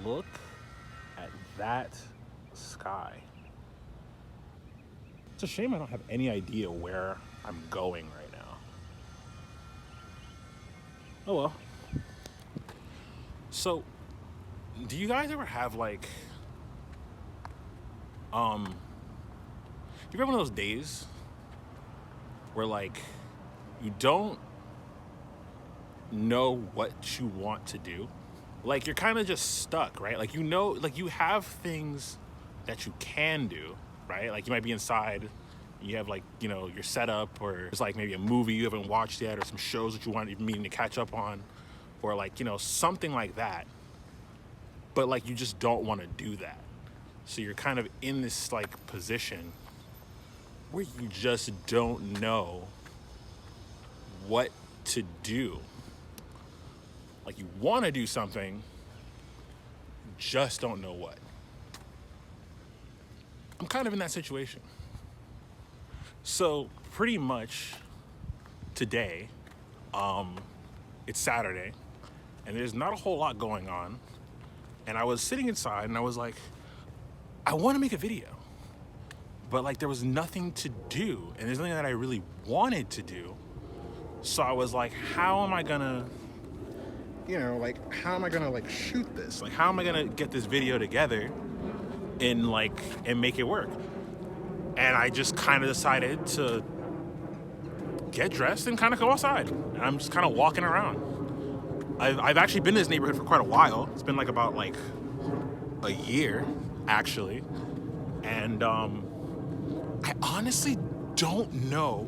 look at that sky. It's a shame I don't have any idea where I'm going right now. Oh well. So, do you guys ever have like, you ever have one of those days where like you don't know what you want to do? Like you're kind of just stuck, right? Like, you know, like you have things that you can do, right? Like you might be inside, you have like, you know, your setup, or there's like maybe a movie you haven't watched yet, or some shows that you want to meaning to catch up on, or like, you know, something like that. But like you just don't want to do that. So you're kind of in this like position where you just don't know what to do. Like you want to do something, just don't know what. I'm kind of in that situation. So pretty much today, it's Saturday, and there's not a whole lot going on. And I was sitting inside and I was like, I want to make a video, but like there was nothing to do, and there's nothing that I really wanted to do. So I was like, how am I gonna, you know, like, how am I gonna like shoot this? Like, how am I gonna get this video together and make it work? And I just kind of decided to get dressed and kind of go outside. And I'm just kind of walking around. I've actually been in this neighborhood for quite a while. It's been like about like a year, actually. And I honestly don't know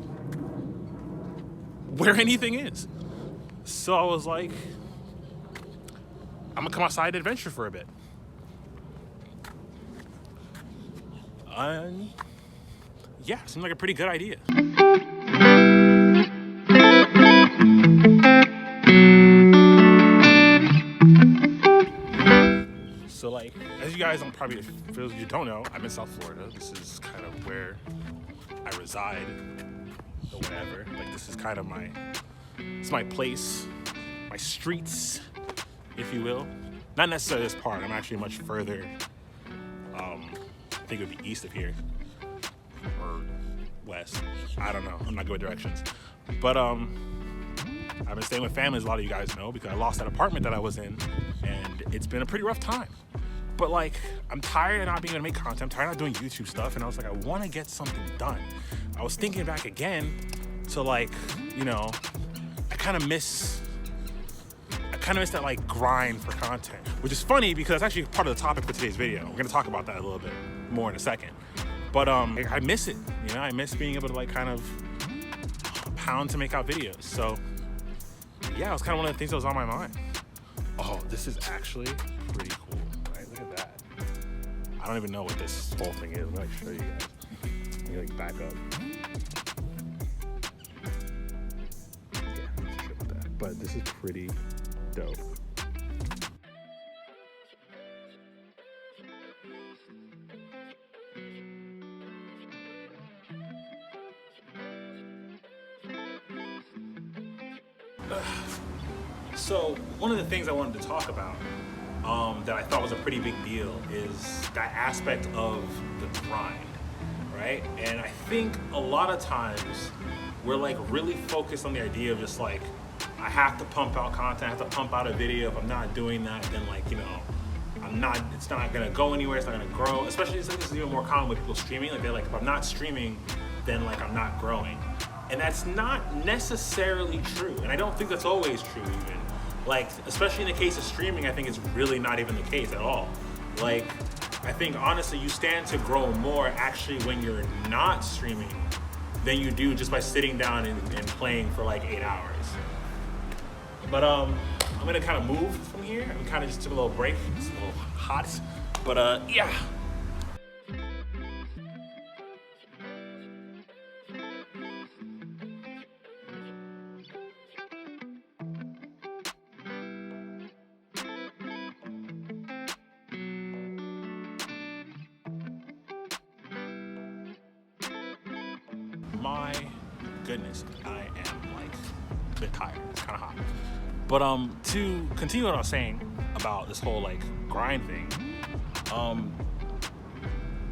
where anything is. So I was like, I'm gonna come outside and adventure for a bit. Yeah, seemed like a pretty good idea. So like, as you guys don't probably, for those of you who don't know, I'm in South Florida. This is kind of where I reside, or whatever. Like, this is kind of it's my place, my streets, if you will. Not necessarily this part. I'm actually much further. I think it would be east of here, or west. I don't know. I'm not good with directions. But I've been staying with family, as a lot of you guys know, because I lost that apartment that I was in, and it's been a pretty rough time. But like, I'm tired of not being able to make content. I'm tired of not doing YouTube stuff, and I was like, I want to get something done. I was thinking back again to like, you know, I kind of miss that like grind for content, which is funny because that's actually part of the topic for today's video. We're gonna talk about that a little bit more in a second. But I miss it, you know. I miss being able to like kind of pound to make out videos. So yeah, it was kind of one of the things that was on my mind. Oh, this is actually pretty cool, right? Look at that. I don't even know what this whole thing is. Let me like show you guys. Let me like back up. Yeah, let's show that. But this is pretty dope. So one of the things I wanted to talk about that I thought was a pretty big deal is that aspect of the grind, right? And I think a lot of times we're like really focused on the idea of just like, I have to pump out content, I have to pump out a video. If I'm not doing that, then like, you know, it's not gonna go anywhere, it's not gonna grow. Especially this is even more common with people streaming. Like they're like, if I'm not streaming, then like I'm not growing. And that's not necessarily true. And I don't think that's always true even. Like, especially in the case of streaming, I think it's really not even the case at all. Like, I think honestly, you stand to grow more actually when you're not streaming than you do just by sitting down and playing for like 8 hours. But I'm gonna kind of move from here. I'm kind of just took a little break. It's a little hot, but yeah. My goodness, I am like a bit tired. It's kind of hot. But to continue what I was saying about this whole like grind thing.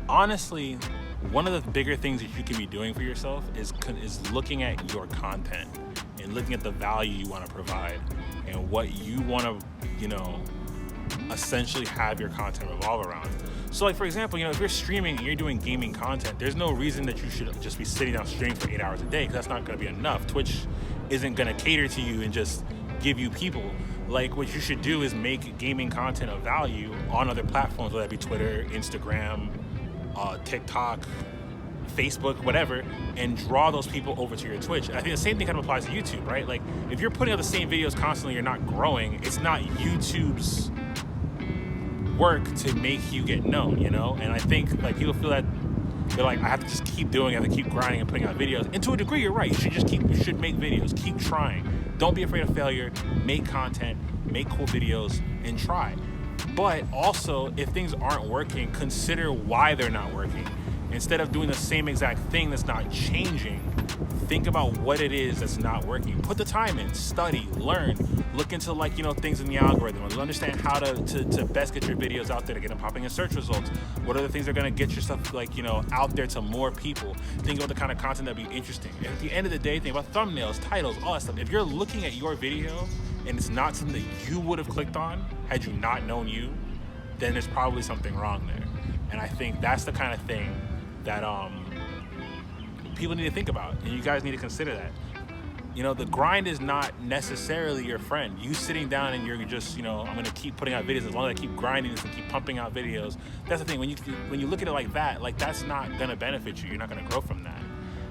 Honestly, one of the bigger things that you can be doing for yourself is looking at your content and looking at the value you want to provide and what you want to, essentially have your content revolve around. So like, for example, if you're streaming and you're doing gaming content, there's no reason that you should just be sitting down streaming for 8 hours a day, because that's not going to be enough. Twitch isn't going to cater to you and just give you people. Like, what you should do is make gaming content of value on other platforms, whether that be Twitter, Instagram, TikTok, Facebook, whatever, and draw those people over to your Twitch. And I think the same thing kind of applies to YouTube, right? Like, if you're putting out the same videos constantly, you're not growing. It's not YouTube's work to make you get known, And I think like people feel that they're like, I have to just keep doing it, I have to keep grinding and putting out videos. And to a degree, you're right. You should make videos, keep trying. Don't be afraid of failure. Make content, make cool videos, and try. But also, if things aren't working, consider why they're not working. Instead of doing the same exact thing that's not changing, think about what it is that's not working. Put the time in, study, learn, look into things in the algorithm, understand how to best get your videos out there to get them popping in search results. What are the things that are gonna get your stuff out there to more people? Think about the kind of content that'd be interesting. And at the end of the day, think about thumbnails, titles, all that stuff. If you're looking at your video and it's not something that you would have clicked on had you not known you, then there's probably something wrong there. And I think that's the kind of thing that people need to think about, and you guys need to consider that. The grind is not necessarily your friend. You sitting down and you're just, I'm gonna keep putting out videos as long as I keep grinding this and keep pumping out videos. That's the thing. When you look at it like that, that's not gonna benefit you. You're not gonna grow from that.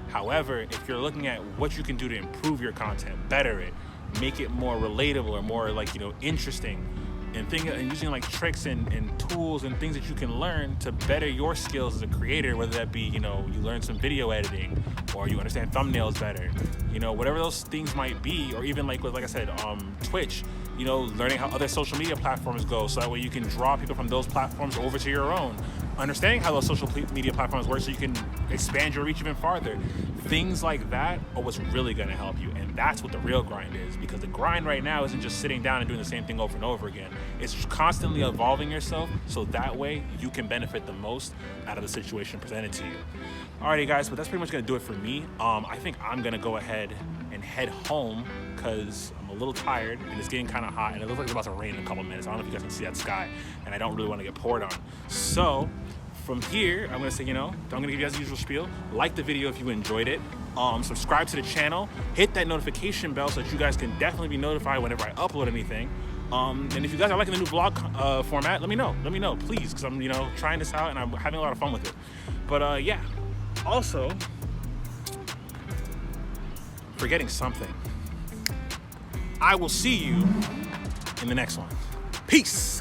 However, if you're looking at what you can do to improve your content, better it, make it more relatable or more interesting, and using tricks and tools and things that you can learn to better your skills as a creator, whether that be you learn some video editing, or you understand thumbnails better, whatever those things might be, or even like I said, Twitch, learning how other social media platforms go, so that way you can draw people from those platforms over to your own, understanding how those social media platforms work so you can expand your reach even farther. Things like that are what's really going to help you, and that's what the real grind is, because the grind right now isn't just sitting down and doing the same thing over and over again. It's just constantly evolving yourself, so that way you can benefit the most out of the situation presented to you. Alrighty guys, but that's pretty much going to do it for me. I think I'm going to go ahead and head home because I'm a little tired and it's getting kind of hot, and it looks like it's about to rain in a couple minutes. I don't know if you guys can see that sky, and I don't really want to get poured on. So from here, I'm going to say, I'm going to give you guys the usual spiel. Like the video if you enjoyed it. Subscribe to the channel. Hit that notification bell so that you guys can definitely be notified whenever I upload anything. And if you guys are liking the new vlog format, let me know, please, because I'm, trying this out and I'm having a lot of fun with it. But yeah, also, forgetting something, I will see you in the next one. Peace.